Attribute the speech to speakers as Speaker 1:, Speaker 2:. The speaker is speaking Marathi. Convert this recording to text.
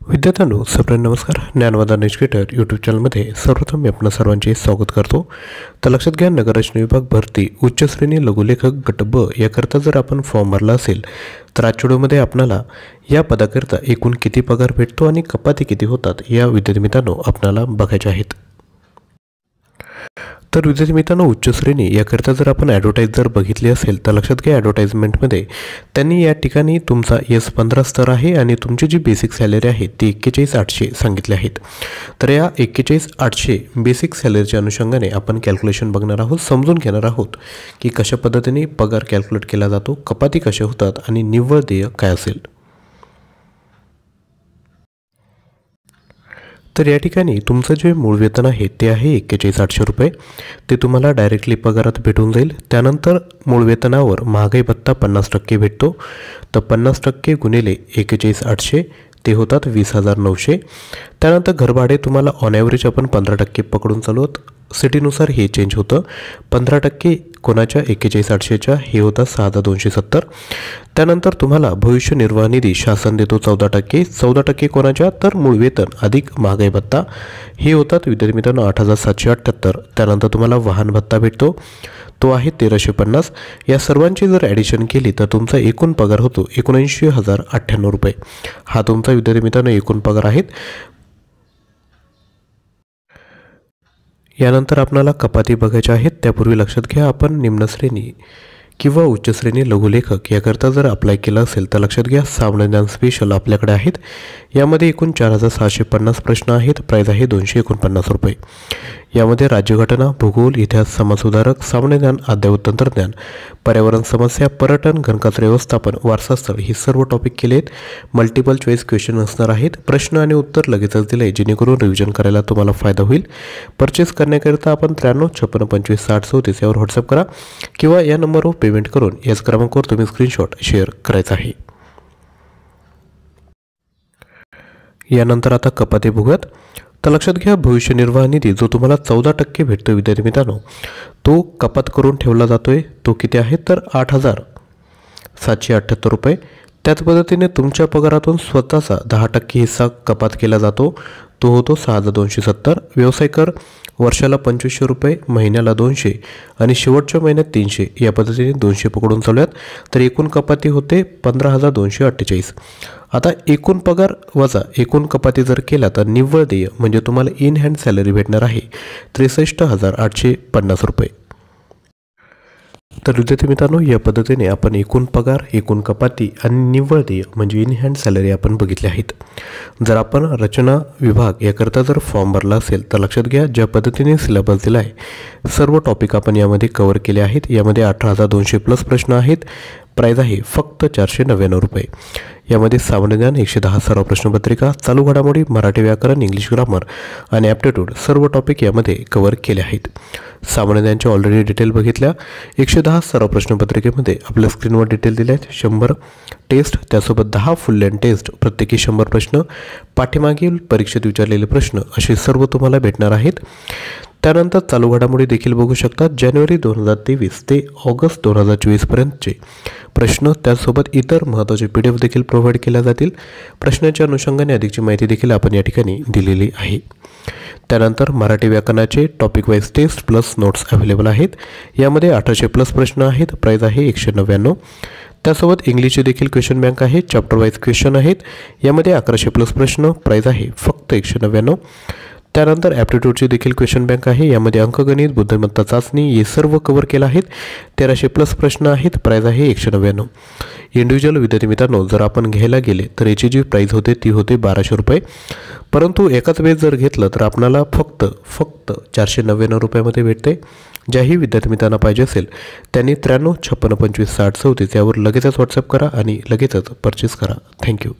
Speaker 1: विद्यार्थ्यांनो, सर्वांना नमस्कार. ज्ञानवंदन एज्युकेटर यूट्यूब चॅनलमध्ये सर्वप्रथम मी आपणा सर्वांचे स्वागत करतो. तर लक्षात घ्या, नगररचना विभाग भरती उच्च श्रेणी लघुलेखक गट ब याकरता जर आपण फॉर्म भरला असेल तर आजच्या व्हिडिओमध्ये आपल्याला या पदाकरता एकूण किती पगार भेटतो आणि कपाती किती होतात या विद्यार्थी मित्रांनो आपल्याला बघायचे आहेत. तर विद्यार्थी मित्रांनो, उच्च श्रेणी याकरता जर आपण ॲडव्हर्टाईज जर बघितली असेल तर लक्षात घ्या, ॲडव्हर्टाईजमेंटमध्ये त्यांनी या ठिकाणी तुमचा S15 स्तर आहे आणि तुमची जी बेसिक सॅलरी आहे ती 41,800 सांगितले आहेत. तर या 41,800 बेसिक सॅलरीच्या अनुषंगाने आपण कॅल्क्युलेशन बघणार आहोत, समजून घेणार आहोत की कशा पद्धतीने पगार कॅल्क्युलेट केला जातो, कपाती कशा होतात आणि निव्वळ देय काय असेल. तर या ठिकाणी तुमचं जे मूळ वेतन आहे ते आहे 41,800 रुपये. ते तुम्हाला डायरेक्टली पगारात भेटून जाईल. त्यानंतर मूळ वेतनावर महागाई भत्ता 50% भेटतो. तर 50% गुणिले 41,800 ते होतात 20,900. त्यानंतर घरभाडे तुम्हाला ऑन ॲव्हरेज आपण 15% पकडून चालू आहोत. सिटीनुसार हे चेंज होतं. 15% कोणाच्या 41,800च्या हे होतं 6,270. त्यानंतर तुम्हाला भविष्य निर्वाह निधी शासन देतो 14%. 14% कोणाच्या तर मूळ वेतन अधिक महागाई भत्ता हे होतात विद्यार्थी मित्रांनो 8,778. त्यानंतर तुम्हाला वाहन भत्ता भेटतो, तो आहे 1,350. या सर्वांची जर ॲडिशन केली तर तुमचा एकूण पगार होतो 79,098 रुपये. हा तुमचा विद्यार्थी मित्रांनो एकूण पगार आहेत. यानंतर आपल्याला कपाती बघायच्या आहेत. त्यापूर्वी लक्षात घ्या, आपण निम्न श्रेणी किंवा उच्च श्रेणी लघुलेखक याकरता जर अप्लाय केलं असेल तर लक्षात घ्या, सामान्य ज्ञान स्पेशल आपल्याकडे आहेत. यामध्ये एकूण 4,650 प्रश्न आहेत. प्राईज आहे 249 रुपये. यामध्ये राज्यघटना, भूगोल, इतिहास, समाजसुधारक, सामान्य ज्ञान, अद्ययावत तंत्रज्ञान, पर्यावरण समस्या, पर्यटन, घनकचरा व्यवस्थापन, वारसास्थळ हे सर्व टॉपिक केले आहेत. मल्टिपल चॉईस क्वेश्चन असणार आहेत. प्रश्न आणि उत्तर लगेचच दिले जेणेकरून रिव्हिजन करायला तुम्हाला फायदा होईल. परचेस करण्याकरिता आपण 93 56 25 60 34 यावर व्हॉट्सअप करा किंवा या नंबरवर पेमेंट करून याच क्रमांकावर तुम्ही स्क्रीनशॉट शेअर करायचा आहे. यानंतर आता कपाती बघूयात. तर लक्षात घ्या, भविष्य निर्वाह निधी जो तुम्हाला 14% भेटतो विद्यार्थी मित्रांनो, तो कपात करून ठेवला जातोय. तो किती आहे तर 8,778 रुपये. त्याच पद्धतीने तुमच्या पगारातून स्वतःचा 10% हिस्सा कपात केला जातो, तो होतो 6,270. व्यवसाय कर वर्षाला 2,500 रुपये, महिन्याला 200 आणि शेवटच्या महिन्यात 300. या पद्धतीने 200 पकडून चालूयात. तर एकूण कपाती होते 15,248. आता एकूण पगार वजा एकूण कपाती जर केला तर निव्वळ देय म्हणजे तुम्हाला इन हँड सॅलरी भेटणार आहे 63,850 रुपये. तर विद्यार्थी मित्रांनो, या पद्धतीने आपण एकूण पगार, एकूण कपाती आणि निव्वळ देय म्हणजे इन हँड सॅलरी आपण बघितली आहेत. जर आपण रचना विभाग याकरता जर फॉर्म भरला असेल तर लक्षात घ्या, ज्या पद्धतीने सिलेबस दिला आहे सर्व टॉपिक आपण यामध्ये कव्हर केले आहेत. यामध्ये 18,200 प्लस प्रश्न आहेत. प्राईज आहे फक्त 499 रुपये. यामध्ये सामान्य ज्ञान 110 सराव प्रश्नपत्रिका, चालू घडामोडी, मराठी व्याकरण, इंग्लिश ग्रामर आणि ॲप्टिट्यूड सर्व टॉपिक यामध्ये कव्हर केले आहेत. सामान्य ज्ञानच्या ऑलरेडी डिटेल बघितल्या. 110 सराव प्रश्नपत्रिकेमध्ये आपल्या स्क्रीनवर डिटेल दिले आहेत. 100 टेस्ट, त्यासोबत 10 फुल लेंथ टेस्ट, प्रत्येकी 100 प्रश्न, पाठीमागील परीक्षेत विचारलेले प्रश्न असे सर्व तुम्हाला भेटणार आहेत. त्यानंतर चालू घडामोडी देखील बघू शकतात. जानेवारी 2023 ते ऑगस्ट 2024 पर्यंतचे प्रश्न, त्यासोबत इतर महत्त्वाचे PDF देखील प्रोव्हाइड केल्या जातील. प्रश्नाच्या अनुषंगाने अधिकची माहिती देखील आपण या ठिकाणी दिलेली आहे. त्यानंतर मराठी व्याकरणाचे topic wise test plus notes available आहेत. यामध्ये 1800 प्लस प्रश्न आहेत. प्राईज आहे 199. त्यासोबत इंग्लिशचे देखील क्वेश्चन बँक आहे. चॅप्टर वाईज क्वेश्चन आहेत. यामध्ये 1100 प्लस प्रश्न. प्राईज आहे फक्त 199. त्यानंतर ॲप्टिट्यूडची देखील क्वेश्चन बँक आहे. यामध्ये अंकगणित, बुद्धिमत्ता चाचणी हे सर्व कव्हर केलं आहेत. 1300 प्लस प्रश्न आहेत. प्राईज आहे 199. इंडिव्हिज्युअल विद्यार्थी मित्रांनो, जर आपण घ्यायला गेले तर याची जी प्राईज होते ती होते 1,200 रुपये. परंतु एकाच वेळेस जर घेतलं तर आपल्याला फक्त 499 रुपयामध्ये भेटते. ज्याही विद्यार्थी मित्रांना पाहिजे असेल त्यांनी 93 56 25 60 34 यावर लगेचच व्हॉट्सअप करा आणि लगेचच परचेस करा. थँक्यू.